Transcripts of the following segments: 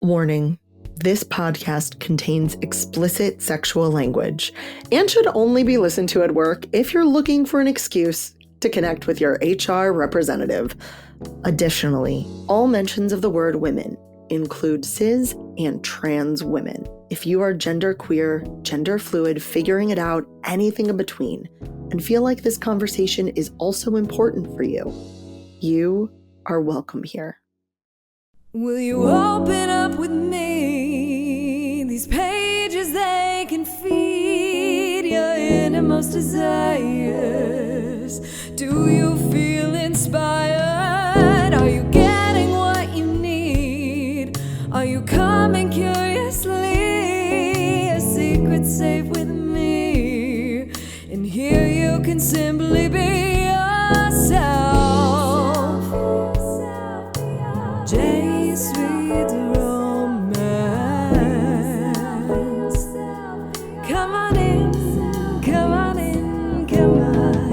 Warning. This podcast contains explicit sexual language and should only be listened to at work if you're looking for an excuse to connect with your HR representative. Additionally, all mentions of the word women include cis and trans women. If you are genderqueer, gender fluid, figuring it out, anything in between, and feel like this conversation is also important for you, you are welcome here. Will you open up with me? These pages, they can feed your innermost desires. Do you feel inspired? Are you getting what you need? Are you coming curiously? A secret safe with me. And here you can simply be yourself. Jace reads romance. Come on in, come on in, come on.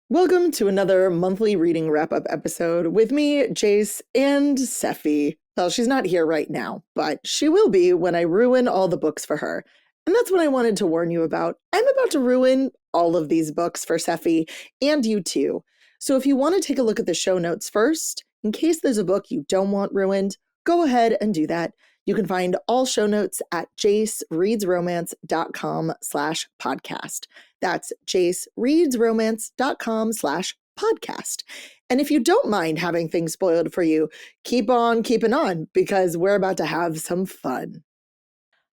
Welcome to another monthly reading wrap-up episode with me, Jace, and Sephi. Well, she's not here right now, but she will be when I ruin all the books for her. And that's what I wanted to warn you about. I'm about to ruin all of these books for Sephi, and you too. So if you want to take a look at the show notes first, in case there's a book you don't want ruined, go ahead and do that. You can find all show notes at jacereadsromance.com/podcast. That's jacereadsromance.com/podcast. And if you don't mind having things spoiled for you, keep on keeping on because we're about to have some fun.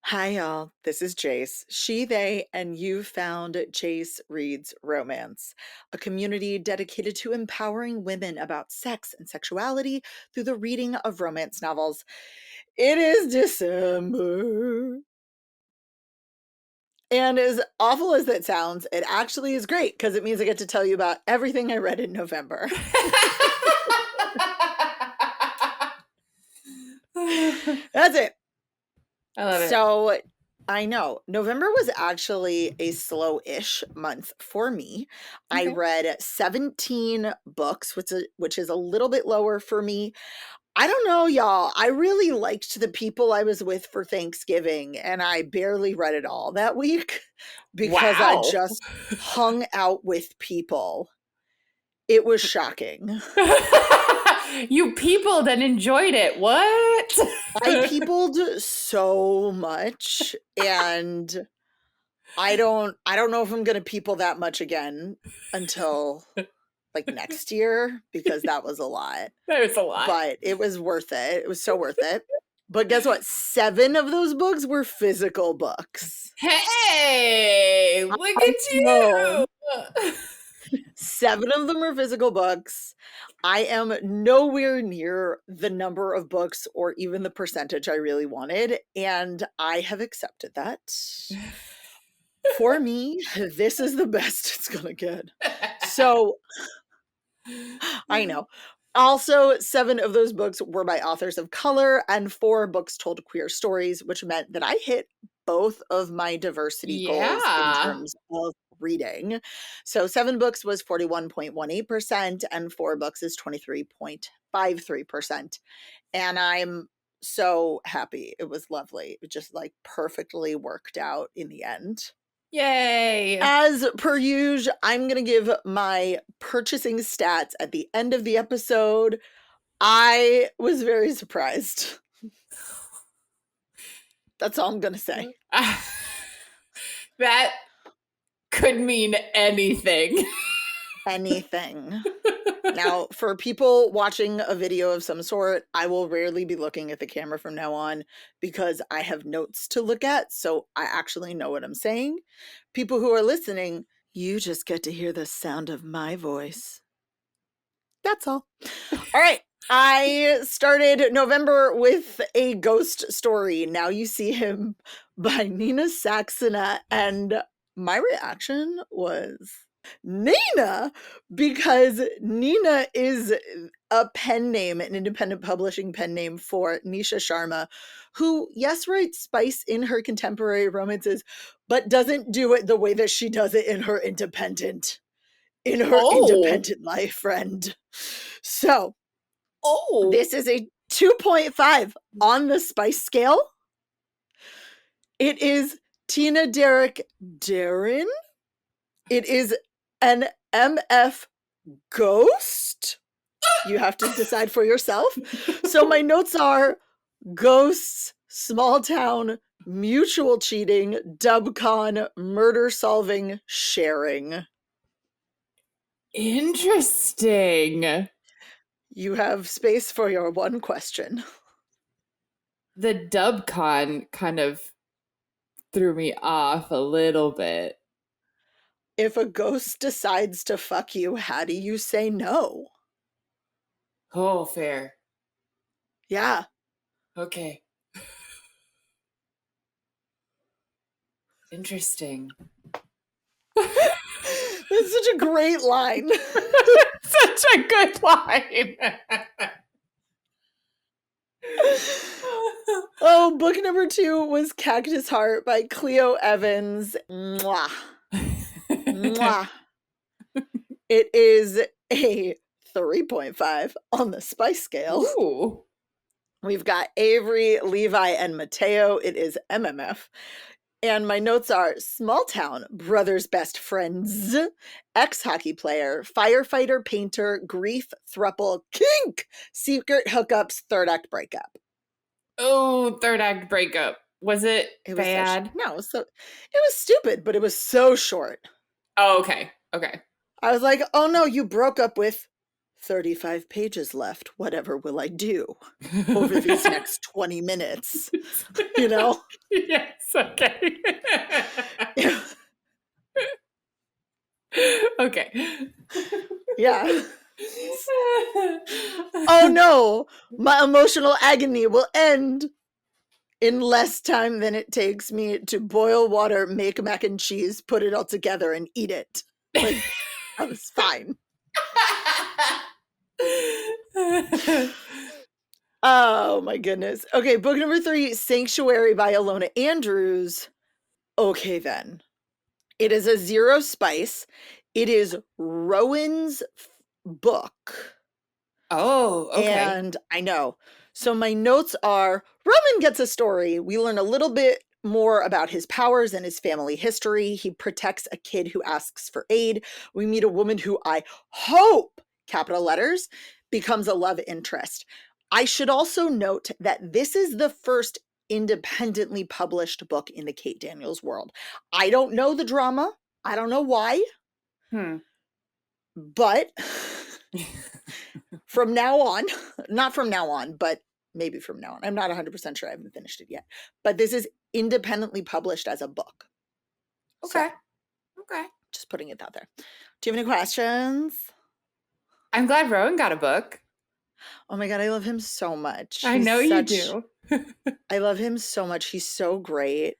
Hi, y'all. This is Jace, she, they, and you found Jace Reads Romance, a community dedicated to empowering women about sex and sexuality through the reading of romance novels. It is December. And as awful as that sounds, it actually is great because it means I get to tell you about everything I read in November. That's it. I love it. So I know November was actually a slow-ish month for me. I Okay. read 17 books, which is a little bit lower for me. I don't know, y'all. I really liked the people I was with for Thanksgiving, and I barely read it all that week because I Wow. just hung out with people. It was shocking. You peopled and enjoyed it. What? I peopled so much, and I don't know if I'm gonna people that much again until like next year because that was a lot. There's a lot. But it was worth it. It was so worth it. But guess what? 7 of those books were physical books. Hey, look I at know. you. 7 of them are physical books. I am nowhere near the number of books or even the percentage I really wanted, and I have accepted that. For me, this is the best it's gonna get. So, I know. Also, 7 of those books were by authors of color, and 4 books told queer stories, which meant that I hit both of my diversity goals in Yeah. terms of reading. So 7 books was 41.18%, and 4 books is 23.53%. And I'm so happy. It was lovely. It just like perfectly worked out in the end. Yay. As per usual, I'm going to give my purchasing stats at the end of the episode. I was very surprised. That's all I'm going to say. That could mean anything. Anything. Now, for people watching a video of some sort, I will rarely be looking at the camera from now on because I have notes to look at, so I actually know what I'm saying. People who are listening, you just get to hear the sound of my voice. That's all. All right. I started November with A Ghost Story. Now You See Him by Nina Saxena, and my reaction was Nina, because Nina is a pen name, an independent publishing pen name for Nisha Sharma, who, yes, writes spice in her contemporary romances, but doesn't do it the way that she does it in her independent life, friend. So Oh. This is a 2.5 on the spice scale. It is Tina Derrick Darren. It is an MF ghost. You have to decide for yourself. So my notes are ghosts, small town, mutual cheating, dubcon, murder solving, sharing. Interesting. You have space for your one question. The dubcon kind of threw me off a little bit. If a ghost decides to fuck you, how do you say no? Oh, fair. Yeah. Okay. Interesting. That's such a great line. Such a good line. Oh, book number 2 was Cactus Heart by Cleo Evans. Mwah. Mwah. It is a 3.5 on the spice scale. Ooh. We've got Avery, Levi, and Mateo. It is MMF. And my notes are small town, brothers best friends, ex-hockey player, firefighter, painter, grief, thruple, kink, secret hookups, third act breakup. Oh, third act breakup. Was it It was bad? it was stupid, but it was so short. Oh, okay. Okay. I was like, oh no, you broke up with 35 pages left. Whatever will I do over these next 20 minutes? You know? Yes, okay. Okay. Yeah. Oh no, my emotional agony will end in less time than it takes me to boil water, make mac and cheese, put it all together, and eat it. Like, I was fine. Oh my goodness. Okay, book number 3, Sanctuary by Alona Andrews. Okay, then. It is a 0 spice. It is Rowan's book. Oh, okay. And I know. So my notes are Rowan gets a story. We learn a little bit more about his powers and his family history. He protects a kid who asks for aid. We meet a woman who I hope, capital letters, becomes a love interest. I should also note that this is the first independently published book in the Kate Daniels world. I don't know the drama. I don't know why. But from now on, not from now on, but maybe from now on. I'm not 100% sure. I haven't finished it yet. But this is independently published as a book. Okay. So, okay. just putting it out there. Do you have any questions? I'm glad Rowan got a book. Oh my God, I love him so much. I know you do. I love him so much. He's so great.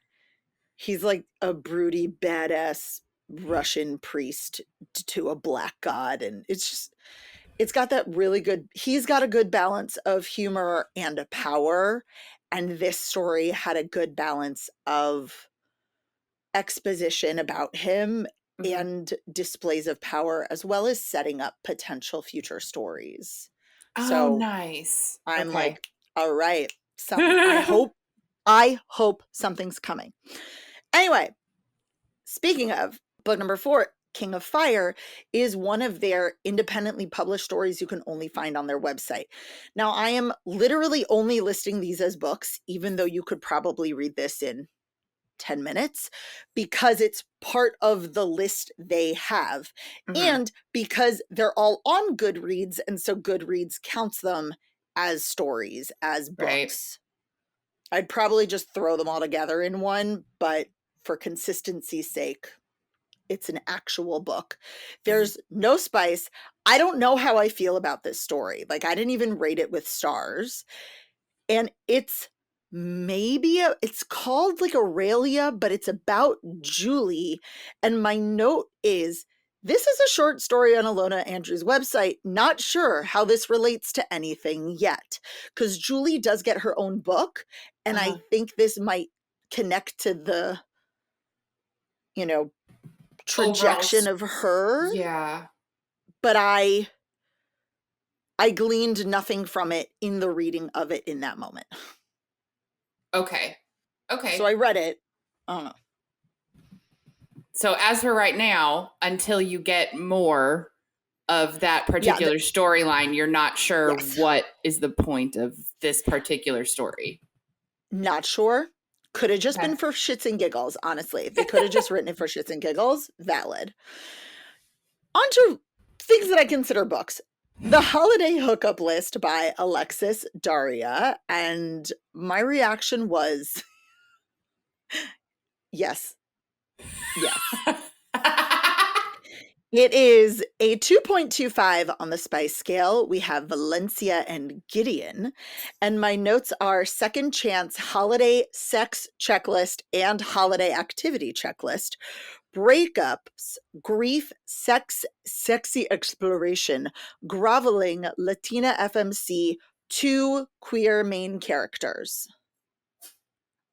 He's like a broody, badass Russian priest to a black god. And it's got that really good, he's got a good balance of humor and power. And this story had a good balance of exposition about him and displays of power, as well as setting up potential future stories. Oh, So nice. I'm Okay. like, all right, I hope something's coming. Anyway, speaking of, book number 4, King of Fire, is one of their independently published stories you can only find on their website. Now, I am literally only listing these as books, even though you could probably read this in 10 minutes, because it's part of the list they have. And because they're all on Goodreads, and so Goodreads counts them as stories, as books. Right. I'd probably just throw them all together in one, but for consistency's sake, it's an actual book. There's no spice. I don't know how I feel about this story. Like, I didn't even rate it with stars. And it's it's called like Aurelia, but it's about Julie. And my note is, this is a short story on Alona Andrews' website. Not sure how this relates to anything yet, because Julie does get her own book. And I think this might connect to the, trajectory of her. Yeah. But I I gleaned nothing from it in the reading of it in that moment. Okay. So I read it. I don't know. So as for right now, until you get more of that particular storyline, you're not sure what is the point of this particular story. Not sure. Could have just been for shits and giggles, honestly. They could have just written it for shits and giggles. Valid. On to things that I consider books. The Holiday Hookup List by Alexis Daria. And my reaction was, yes. Yes. It is a 2.25 on the spice scale. We have Valencia and Gideon. And my notes are second chance holiday sex checklist and holiday activity checklist. Breakups, grief, sex, sexy exploration, groveling, Latina FMC, 2 queer main characters.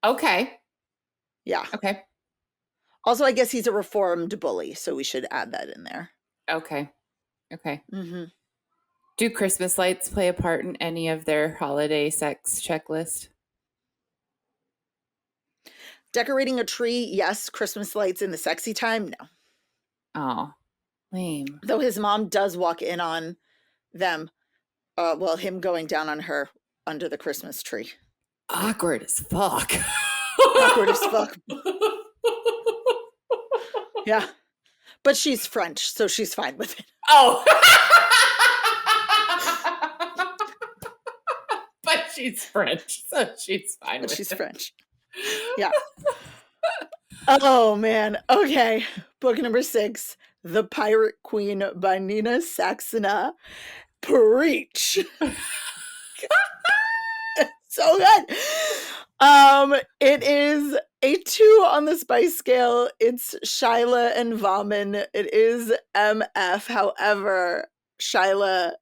Okay. Yeah. Okay. Also, I guess he's a reformed bully, so we should add that in there. Okay. Okay. Mm-hmm. Do Christmas lights play a part in any of their holiday sex checklist? Decorating a tree, yes. Christmas lights in the sexy time, no. Oh, lame. Though his mom does walk in on them, him going down on her under the Christmas tree. Awkward as fuck. Awkward as fuck. Yeah. But she's French, so she's fine with it. Oh. But she's French, so she's fine with it. She's French. Yeah. Oh, man. Okay. Book number 6, The Pirate Queen by Nina Saxena. Preach. So good. It is a 2 on the spice scale. It's Shyla and Vaughn. It is MF. However, Shyla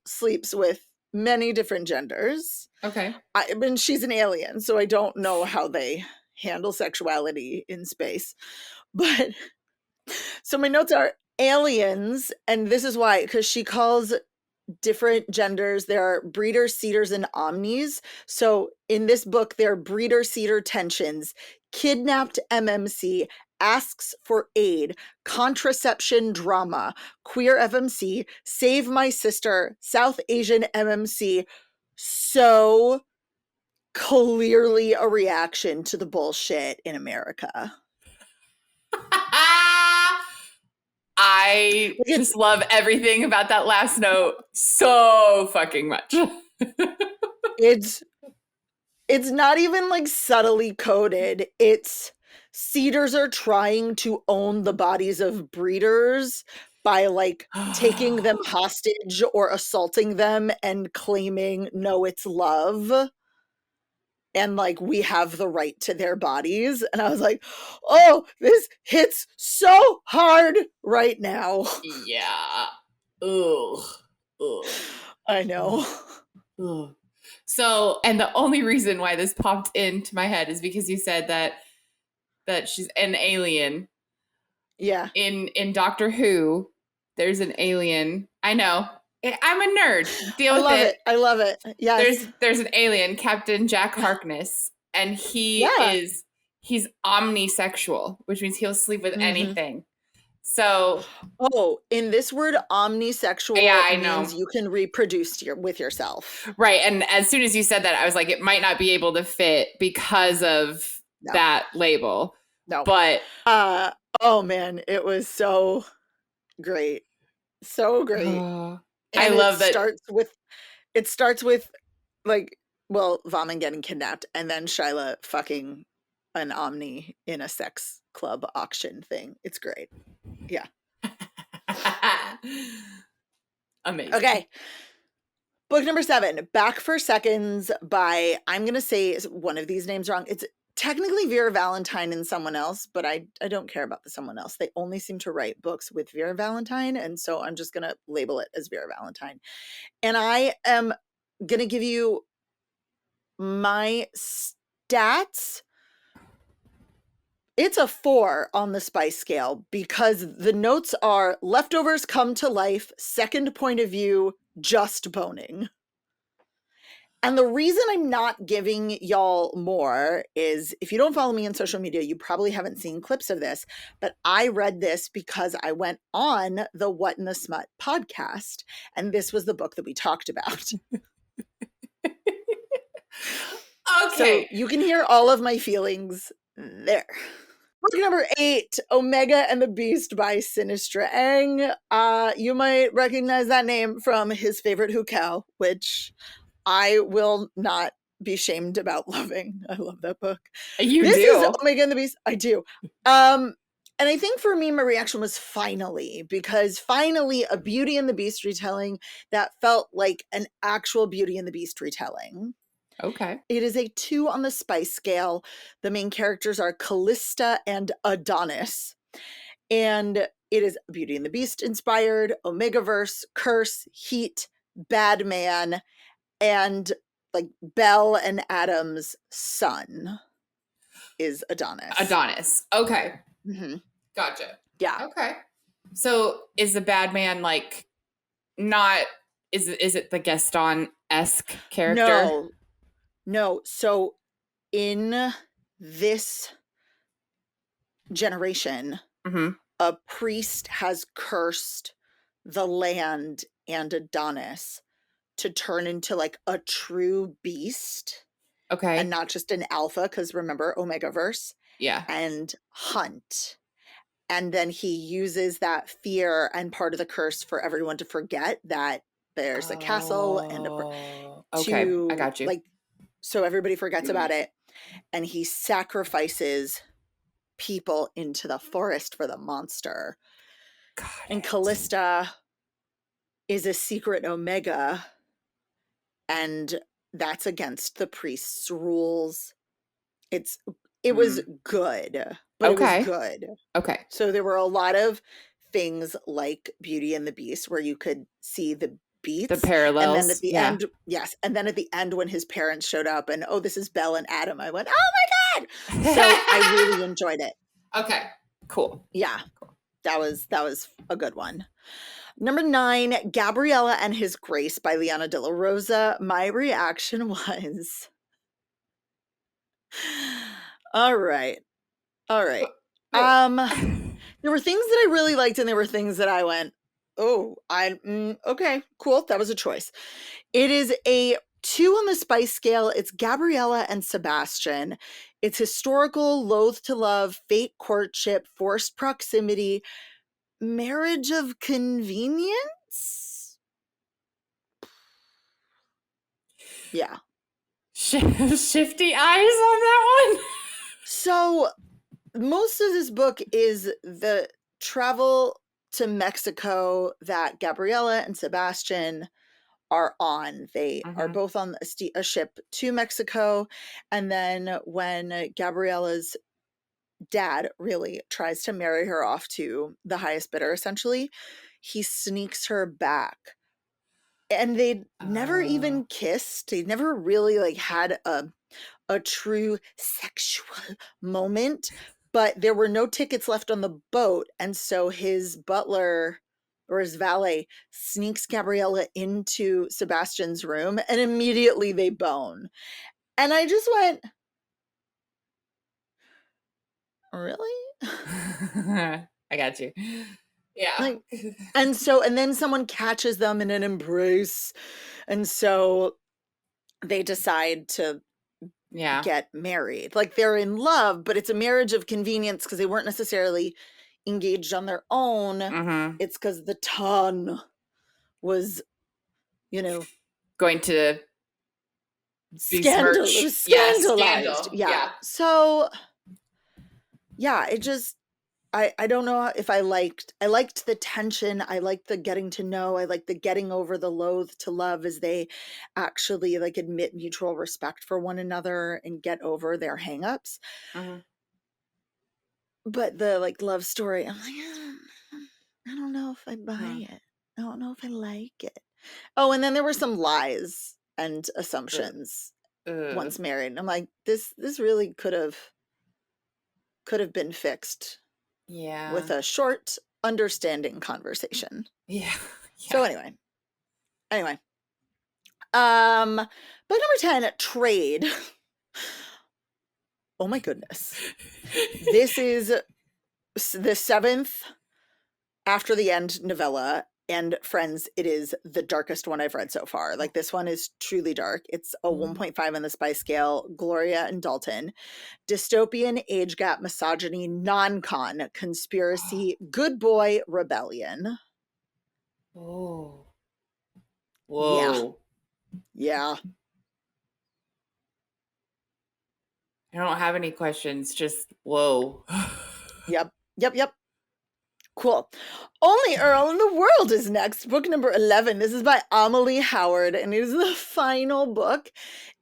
sleeps with many different genders. Okay. I mean, she's an alien, so I don't know how they handle sexuality in space. But so my notes are aliens, and this is why, because she calls different genders. There are breeder, seeders, and omnis. So in this book, there are breeder, seeder tensions, kidnapped MMC, asks for aid, contraception drama, queer FMC, save my sister, South Asian MMC. So clearly a reaction to the bullshit in America. I just love everything about that last note so fucking much. It's not even like subtly coded. It's seeders are trying to own the bodies of breeders by like taking them hostage or assaulting them and claiming, no, it's love. And like, we have the right to their bodies. And I was like, oh, this hits so hard right now. Yeah. Ugh. Ugh. I know. Ugh. So, and the only reason why this popped into my head is because you said that she's an alien. Yeah. In Doctor Who, there's an alien. I know. I'm a nerd. Deal with it. I love it. Yes. There's an alien, Captain Jack Harkness, and he's omnisexual, which means he'll sleep with anything. So, in this word, omnisexual means you can reproduce with yourself. Right. And as soon as you said that, I was like, it might not be able to fit because of that label. No. But oh man, it was so great. So great. I love that. It starts with like, well, Vaughn getting kidnapped and then Shyla fucking an Omni in a sex club auction thing. It's great. Yeah. Amazing. Okay. Book number 7, Back for Seconds by, I'm going to say one of these names wrong. It's technically Vera Valentine and someone else, but I don't care about the someone else. They only seem to write books with Vera Valentine, and so I'm just going to label it as Vera Valentine. And I am going to give you my stats. It's a 4 on the spice scale because the notes are leftovers come to life, second point of view, just boning. And the reason I'm not giving y'all more is, if you don't follow me on social media, you probably haven't seen clips of this, but I read this because I went on the What in the Smut podcast, and this was the book that we talked about. Okay. So you can hear all of my feelings there. Book number 8, Omega and the Beast by Sinistra Eng. You might recognize that name from his favorite Hukao, which I will not be shamed about loving. I love that book. This is Omega and the Beast. I do. And I think for me, my reaction was finally, because finally a Beauty and the Beast retelling that felt like an actual Beauty and the Beast retelling. Okay. It is a 2 on the spice scale. The main characters are Callista and Adonis. And it is Beauty and the Beast inspired, Omegaverse, Curse, Heat, Bad Man, and like Belle and Adam's son is Adonis. Okay. Mm-hmm. Gotcha. Yeah. Okay. So is the bad man like not, is it the Gaston-esque character? No. So in this generation, a priest has cursed the land and Adonis to turn into like a true beast. Okay. And not just an alpha, because remember, Omegaverse. Yeah. And hunt. And then he uses that fear and part of the curse for everyone to forget that there's a castle and okay, I got you. Like, so everybody forgets about it. And he sacrifices people into the forest for the monster. And Callista is a secret Omega, and that's against the priest's rules. It was good, but it was good. Okay. So there were a lot of things like Beauty and the Beast where you could see the beats, the parallels, and then at the end, yes, and then at the end when his parents showed up and, oh, this is Belle and Adam, I went, oh my god. So I really enjoyed it. Okay, cool. Yeah, that was a good one. Number 9, Gabriella and His Grace by Liana de la Rosa. My reaction was, all right. There were things that I really liked, and there were things that I went, oh, okay, cool. That was a choice. It is a 2 on the spice scale. It's Gabriella and Sebastian. It's historical, loath to love, fate courtship, forced proximity, marriage of convenience. Yeah. Shifty eyes on that one. So most of this book is the travel to Mexico that Gabriella and Sebastian are on. They are both on a ship to Mexico. And then when Gabriella's dad really tries to marry her off to the highest bidder, essentially, he sneaks her back. And they'd never even kissed. They'd never really like had a true sexual moment, but there were no tickets left on the boat. And so his butler or his valet sneaks Gabriella into Sebastian's room, and immediately they bone. And I just went, really? I got you. Yeah. Like, and then someone catches them in an embrace. And so they decide to get married. Like, they're in love, but it's a marriage of convenience because they weren't necessarily engaged on their own. It's because the ton was, going to be scandalized. Yeah. So yeah, it just, I don't know if I liked the tension. I liked the getting to know. I liked the getting over the loathe to love as they actually like admit mutual respect for one another and get over their hangups. But the like love story, I'm like, I don't know if I buy it. I don't know if I like it. Oh, and then there were some lies and assumptions once married. And I'm like, this really could have been fixed. Yeah. With a short, understanding conversation. Yeah. So anyway, Anyway. Book number 10, Trade. Oh my goodness. This is the 7th after the end novella. And friends, it is the darkest one I've read so far. Like, this one is truly dark. It's a 1.5 on the Spice scale. Gloria and Dalton. Dystopian, age gap, misogyny, non-con, conspiracy, good boy, rebellion. Oh. Whoa. Yeah. I don't have any questions. Just whoa. Yep. Cool. Only Earl in the World is next. Book number 11. This is by Amelie Howard, and it is the final book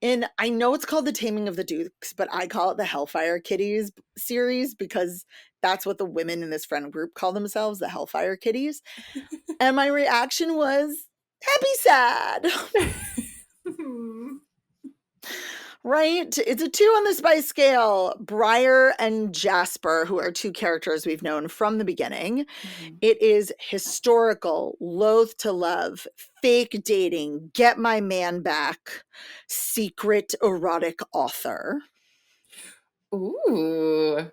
in, I know it's called The Taming of the Dukes, but I call it the Hellfire Kitties series because that's what the women in this friend group call themselves, the Hellfire Kitties. And my reaction was happy sad. Right? It's a 2 on the Spice scale. Briar and Jasper, who are 2 characters we've known from the beginning. It is historical, loath to love, fake dating, get my man back, secret erotic author. Ooh.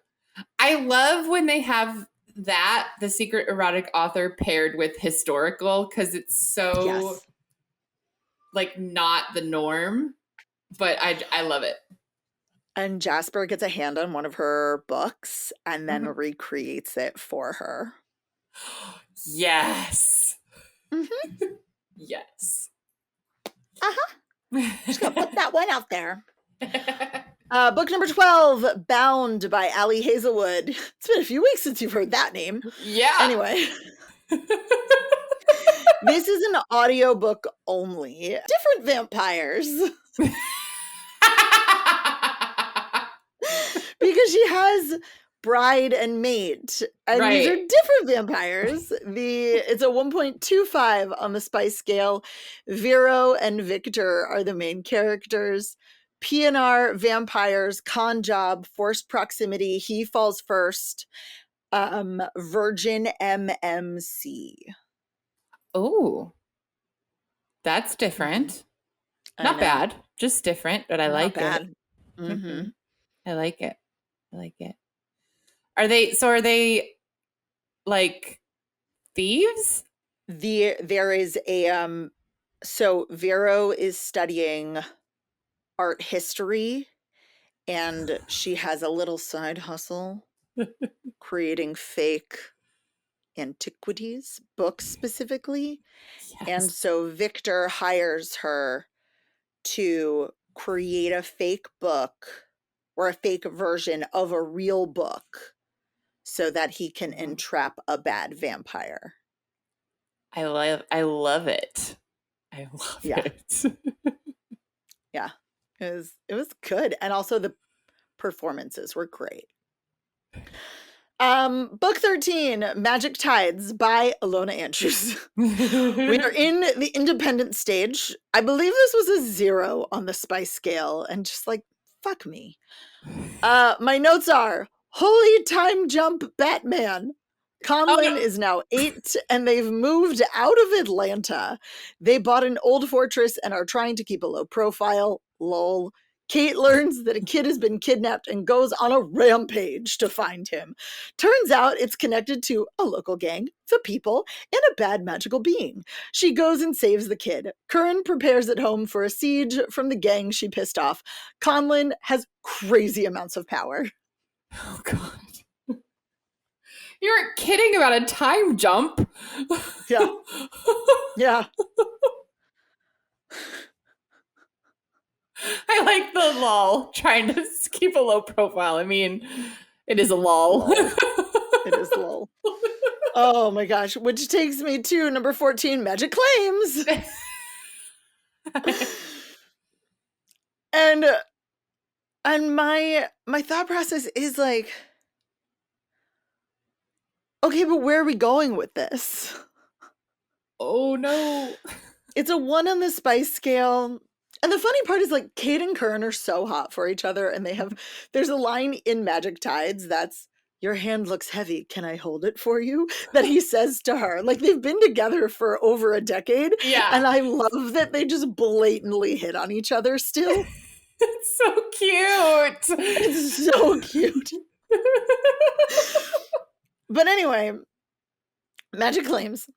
I love when they have that, the secret erotic author, paired with historical, because it's so like not the norm. But I love it. And Jasper gets a hand on one of her books and then recreates it for her. Yes. Yes. Just gonna put that one out there. Book number 12, Bound by Ali Hazelwood. It's been a few weeks since you've heard that name. Yeah. Anyway. This is an audiobook only. Different vampires. Because she has bride and mate. And these are different vampires. It's a 1.25 on the Spice scale. Vero and Victor are the main characters. PNR, vampires, con job, forced proximity, he falls first. Virgin MMC. Oh, that's different. Not bad, just different, but I like it. I like it. I like it. Are they like thieves? There is a so Vero is studying art history, and she has a little side hustle creating fake antiquities, books specifically. And so Victor hires her to create a fake book or a fake version of a real book so that he can entrap a bad vampire. I love it. I love it. Yeah. It was good. And also the performances were great. Book 13, Magic Tides by Alona Andrews. We are in the independent stage. I believe this was a 0 on the Spice scale, and just like, fuck me. My notes are, holy time jump Batman. Conlin is now 8, and they've moved out of Atlanta. They bought an old fortress and are trying to keep a low profile. Lol. Kate learns that a kid has been kidnapped and goes on a rampage to find him. Turns out it's connected to a local gang, the People, and a bad magical being. She goes and saves the kid. Curran prepares at home for a siege from the gang she pissed off. Conlin has crazy amounts of power. Oh, God. You weren't kidding about a time jump. Yeah. Yeah. I like the lol, trying to keep a low profile. I mean, it is a lol. It is lol. Oh my gosh. Which takes me to number 14, Magic Claims. and my thought process is like, okay, but where are we going with this? Oh no. It's a 1 on the Spice scale. And the funny part is, like, Kate and Curran are so hot for each other, and there's a line in Magic Tides that's your hand looks heavy. Can I hold it for you? That he says to her. Like, they've been together for over a decade. Yeah. And I love that they just blatantly hit on each other still. It's so cute. It's so cute. But anyway, Magic claims.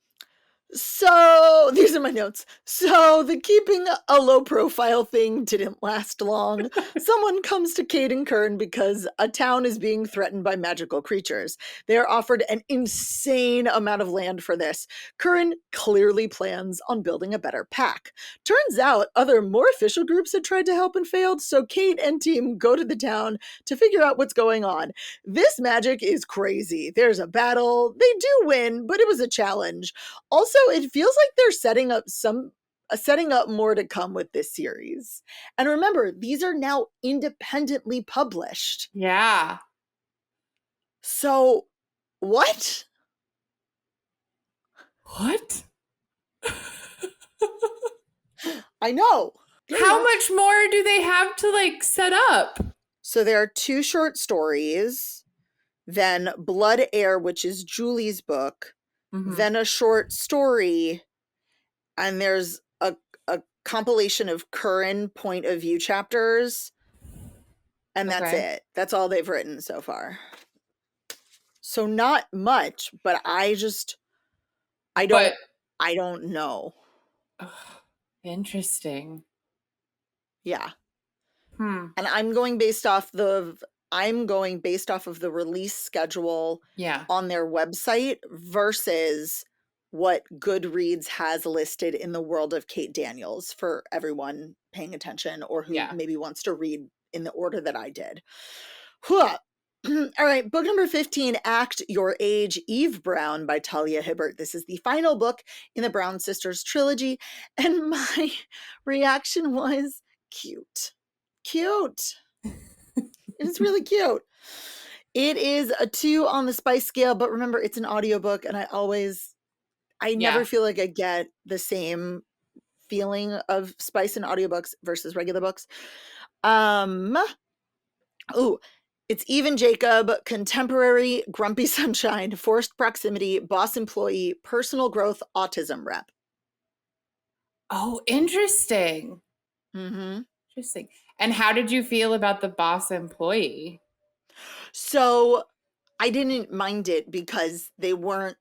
So, these are my notes. So, the keeping a low profile thing didn't last long. Someone comes to Kate and Kern because a town is being threatened by magical creatures. They are offered an insane amount of land for this. Kern clearly plans on building a better pack. Turns out other more official groups had tried to help and failed, so Kate and team go to the town to figure out what's going on. This magic is crazy. There's a battle. They do win, but it was a challenge. Also, it feels like they're setting up more to come with this series. And remember, these are now independently published. Yeah. So, what? What? I know. How much more do they have to like set up? So there are 2 short stories, then Blood Air, which is Julie's book, then a short story, and there's a compilation of current point of view chapters, and that's it. That's all they've written so far. So not much, but I don't know. Interesting. Yeah. And I'm going based off of the release schedule on their website versus what Goodreads has listed in the World of Kate Daniels for everyone paying attention or who maybe wants to read in the order that I did. All right, book number 15, Act Your Age, Eve Brown by Talia Hibbert. This is the final book in the Brown Sisters trilogy, and my reaction was cute. It's really cute. It is a 2 on the spice scale, but remember, it's an audiobook, and I never feel like I get the same feeling of spice in audiobooks versus regular books. It's Eve and Jacob, contemporary, grumpy sunshine, forced proximity, boss employee, personal growth, autism rep. Oh, interesting. Interesting. And how did you feel about the boss employee? So I didn't mind it because they weren't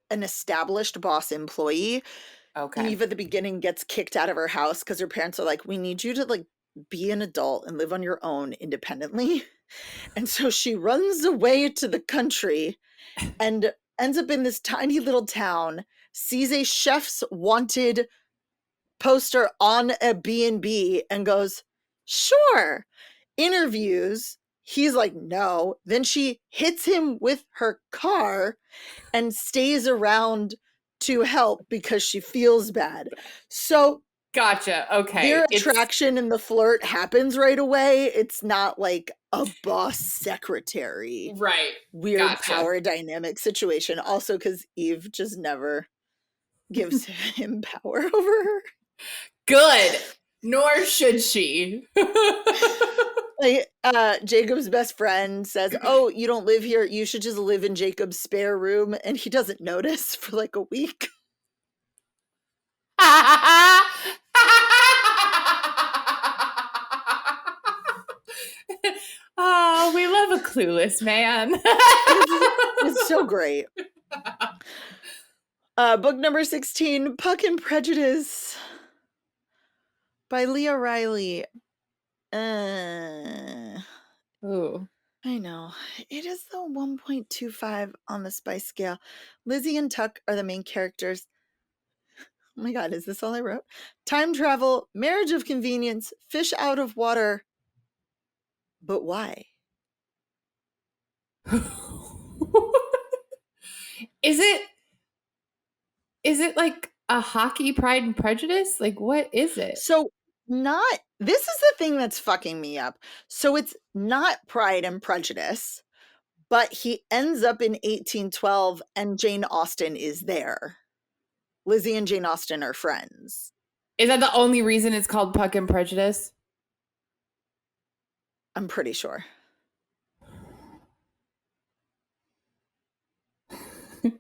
an established boss employee. Okay. Eve at the beginning gets kicked out of her house because her parents are like, we need you to like be an adult and live on your own independently. And so she runs away to the country and ends up in this tiny little town, sees a chef's wanted poster on a B&B and goes, sure. Interviews. He's like, no. Then she hits him with her car and stays around to help because she feels bad. So gotcha. Okay. Their attraction and the flirt happens right away. It's not like a boss secretary. Right. Weird power dynamic situation. Also because Eve just never gives him power over her. Good. Nor should she. Like, Jacob's best friend says, oh, you don't live here. You should just live in Jacob's spare room. And he doesn't notice for like a week. Oh, we love a clueless man. It's so great. Book number 16, Puck and Prejudice by Leah Riley. Ooh. I know. It is the 1.25 on the spice scale. Lizzie and Tuck are the main characters. Oh my god, is this all I wrote? Time travel, marriage of convenience, fish out of water. But why? Is it like a hockey Pride and Prejudice? Like, what is it? So this is the thing that's fucking me up. So it's not Pride and Prejudice, but he ends up in 1812 and Jane Austen is there. Lizzie and Jane Austen are friends. Is that the only reason it's called Puck and Prejudice? I'm pretty sure.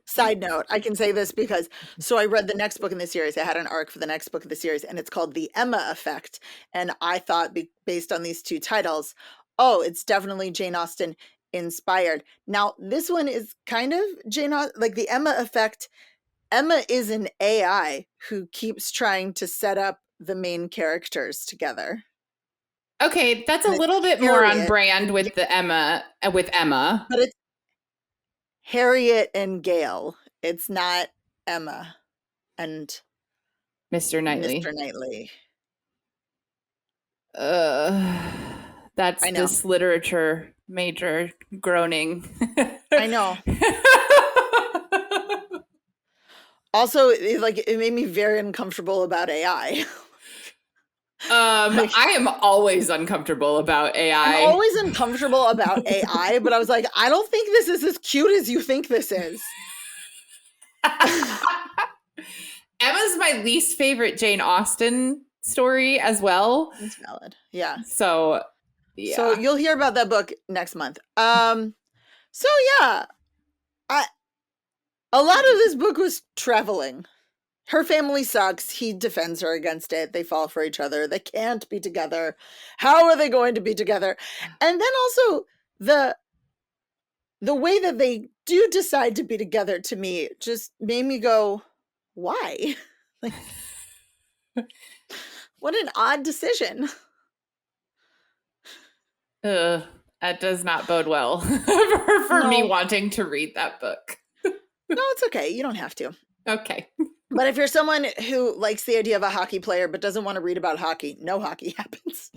Side note, I can say this because so I read the next book in the series. I had an arc for the next book of the series, and it's called The Emma Effect. And I thought, based on these two titles, oh, it's definitely Jane Austen inspired. Now, this one is kind of like The Emma Effect. Emma is an AI who keeps trying to set up the main characters together. Okay, that's a And it's little bit more on Harriet, brand with the Emma with Emma. but it's Harriet and Gail. It's not Emma and Mr. Knightley. Mr. Knightley. That's I know. this literature major groaning. I know. Also, it made me very uncomfortable about AI. I am always uncomfortable about AI. I'm always uncomfortable about AI, but I was like, I don't think this is as cute as you think this is. Emma's my least favorite Jane Austen story as well. It's valid. Yeah. So, yeah. So you'll hear about that book next month. So yeah. A lot of this book was traveling. Her family sucks. He defends her against it. They fall for each other. They can't be together. How are they going to be together? And then also the way that they do decide to be together, to me, just made me go, why? Like, what an odd decision. That does not bode well for me wanting to read that book. No, it's okay. You don't have to. Okay. But if you're someone who likes the idea of a hockey player but doesn't want to read about hockey, no hockey happens.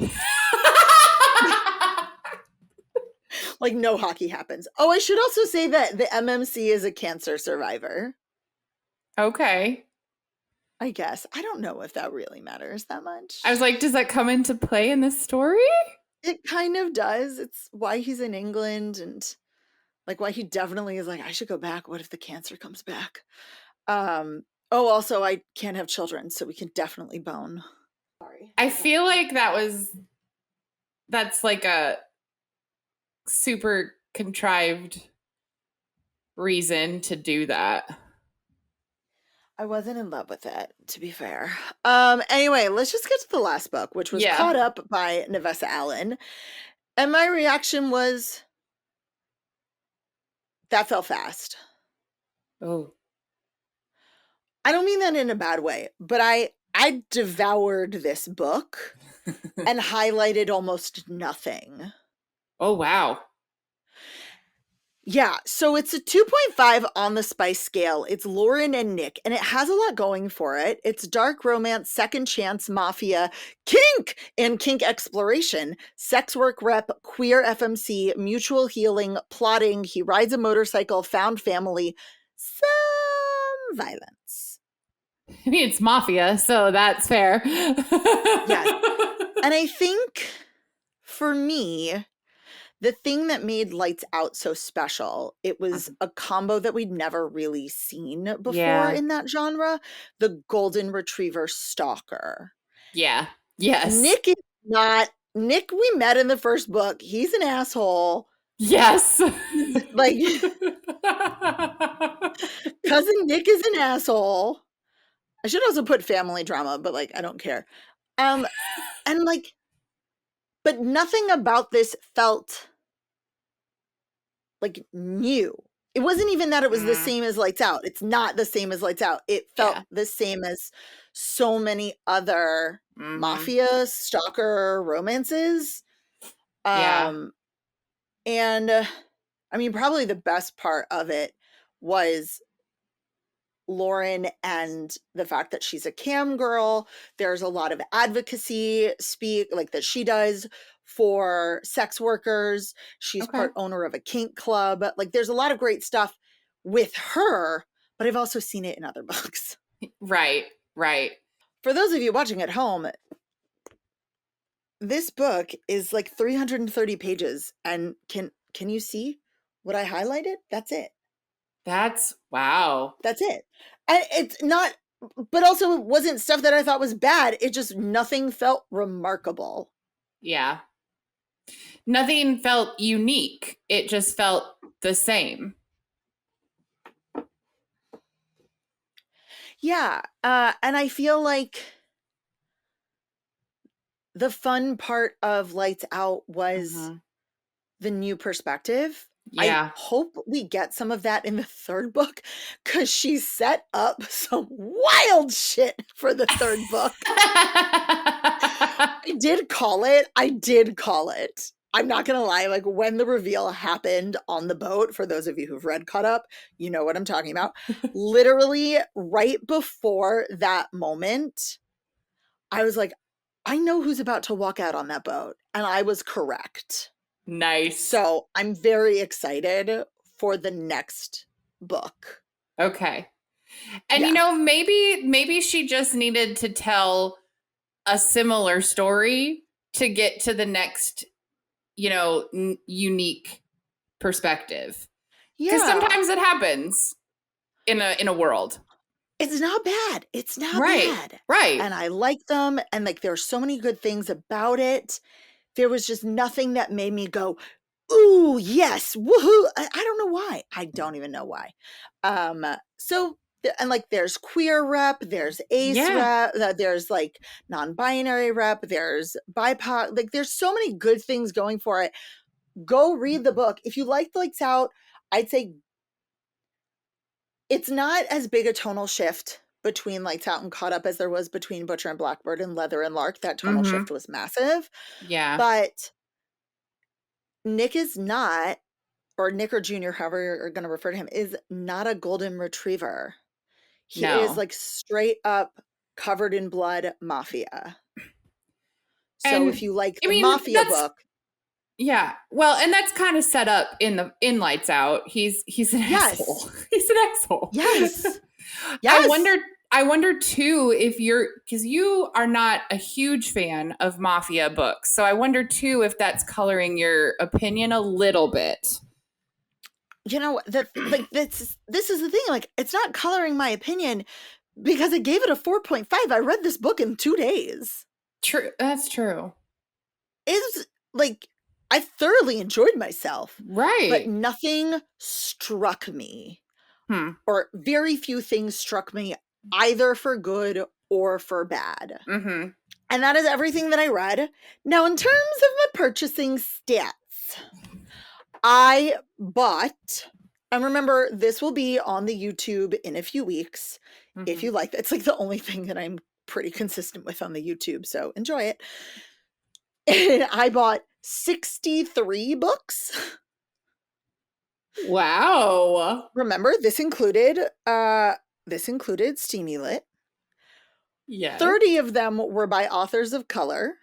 Like, no hockey happens. Oh, I should also say that the MMC is a cancer survivor. Okay. I guess. I don't know if that really matters that much. I was like, does that come into play in this story? It kind of does. It's why he's in England and like why he definitely is like, I should go back. What if the cancer comes back? Also, I can't have children, so we can definitely bone. Sorry. I feel like that's like a super contrived reason to do that. I wasn't in love with it, to be fair. Anyway, let's just get to the last book, which was Caught Up by Navessa Allen. And my reaction was, that fell fast. Oh. I don't mean that in a bad way, but I devoured this book and highlighted almost nothing. Oh, wow. Yeah, so it's a 2.5 on the spice scale. It's Lauren and Nick, and it has a lot going for it. It's dark romance, second chance, mafia, kink, and kink exploration, sex work rep, queer FMC, mutual healing, plotting, he rides a motorcycle, found family, some violence. I mean, it's mafia, so that's fair. Yes. And I think, for me, the thing that made Lights Out so special, it was a combo that we'd never really seen before in that genre. The golden retriever stalker. Yeah. Yes. Nick we met in the first book. He's an asshole. Yes. Like, cousin Nick is an asshole. I should also put family drama, but like, I don't care. And like, but nothing about this felt like new. It wasn't even that it was the same as Lights Out. It's not the same as Lights Out. It felt the same as so many other mafia stalker romances. And I mean, probably the best part of it was Lauren and the fact that she's a cam girl. There's a lot of advocacy like that she does for sex workers. She's part owner of a kink club. Like, there's a lot of great stuff with her, but I've also seen it in other books. Right. For those of you watching at home, this book is like 330 pages, and can you see what I highlighted? That's it. Wow. That's it. And it's not, but also it wasn't stuff that I thought was bad. It just, nothing felt remarkable. Yeah. Nothing felt unique. It just felt the same. Yeah. And I feel like the fun part of Lights Out was the new perspective. Yeah. I hope we get some of that in the third book because she set up some wild shit for the third book. I did call it. I'm not going to lie. Like when the reveal happened on the boat, for those of you who've read Caught Up, you know what I'm talking about. Literally right before that moment, I was like, I know who's about to walk out on that boat. And I was correct. Nice. So I'm very excited for the next book. Okay. And you know, maybe she just needed to tell a similar story to get to the next, you know, unique perspective. Because sometimes it happens in a world. It's not bad. It's not bad. Right. And I like them. And like there's so many good things about it. There was just nothing that made me go, ooh, yes, woohoo. I don't know why. I don't even know why. So, and like there's queer rep, there's ace rep, there's like non-binary rep, there's BIPOC. Like there's so many good things going for it. Go read the book. If you liked Lights Out, I'd say it's not as big a tonal shift between Lights Out and Caught Up as there was between Butcher and Blackbird and Leather and Lark. That tonal shift was massive. Yeah. But Nick is not, or Nick or Junior, however you're going to refer to him, is not a golden retriever. He is like straight up covered in blood mafia. So and, if you like the mafia book. Yeah. Well, and that's kind of set up in Lights Out. He's an asshole. He's an asshole. Yes. I wonder too if because you are not a huge fan of mafia books. So I wonder too if that's coloring your opinion a little bit. You know, this is the thing. Like, it's not coloring my opinion because I gave it a 4.5. I read this book in 2 days. True. That's true. It's like, I thoroughly enjoyed myself. Right. But nothing struck me. Or very few things struck me either for good or for bad. And that is everything that I read. Now, in terms of my purchasing stats, I bought, and remember, this will be on the YouTube in a few weeks. If you like that. It's like the only thing that I'm pretty consistent with on the YouTube, so enjoy it. And I bought 63 books. Wow. Remember, this included Steamy Lit. Yeah. 30 of them were by authors of color.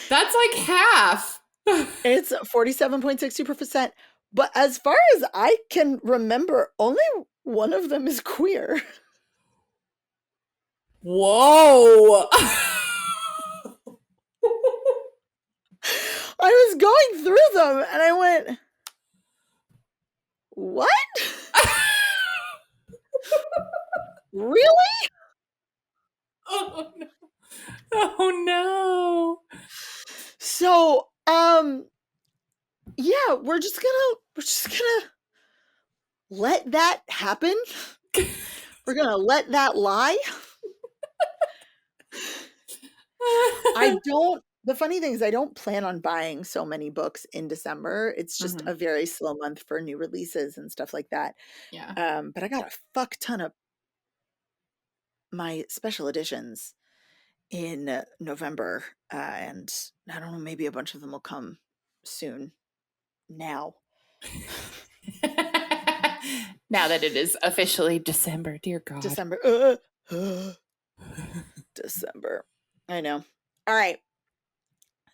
That's like half. It's 47.62%. But as far as I can remember, only one of them is queer. Whoa. I was going through them and I went, what? Really? Oh no. Oh no. So, yeah, we're just gonna let that happen. We're gonna let that lie. The funny thing is I don't plan on buying so many books in December. It's just a very slow month for new releases and stuff like that. Yeah. But I got a fuck ton of my special editions in November. And I don't know, maybe a bunch of them will come soon. Now. Now that it is officially December, dear God. December. December. I know. All right.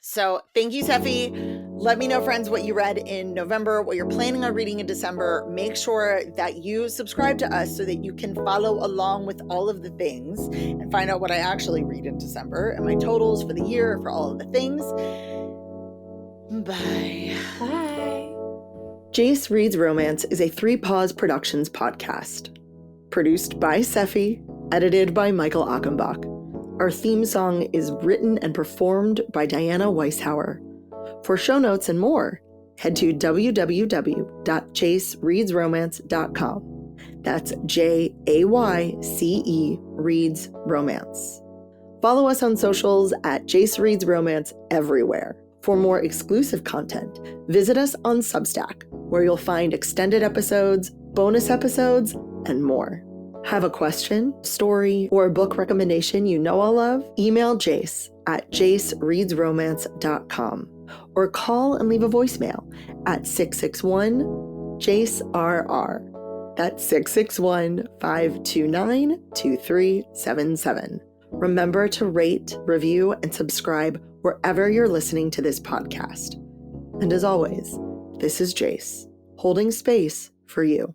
So thank you, Seffi. Let me know, friends, what you read in November, what you're planning on reading in December. Make sure that you subscribe to us so that you can follow along with all of the things and find out what I actually read in December and my totals for the year for all of the things. Bye. Bye. Jace Reads Romance is a 3 Paws Productions podcast. Produced by Seffi, edited by Michael Achenbach. Our theme song is written and performed by Diana Weishauer. For show notes and more, head to www.jacereadsromance.com. That's JAYCE Reads Romance. Follow us on socials at Jace Reads Romance everywhere. For more exclusive content, visit us on Substack, where you'll find extended episodes, bonus episodes, and more. Have a question, story, or a book recommendation you know I'll love? Email Jace at jacereadsromance.com or call and leave a voicemail at 661-JACE-RR. That's 661-529-2377. Remember to rate, review, and subscribe wherever you're listening to this podcast. And as always, this is Jace, holding space for you.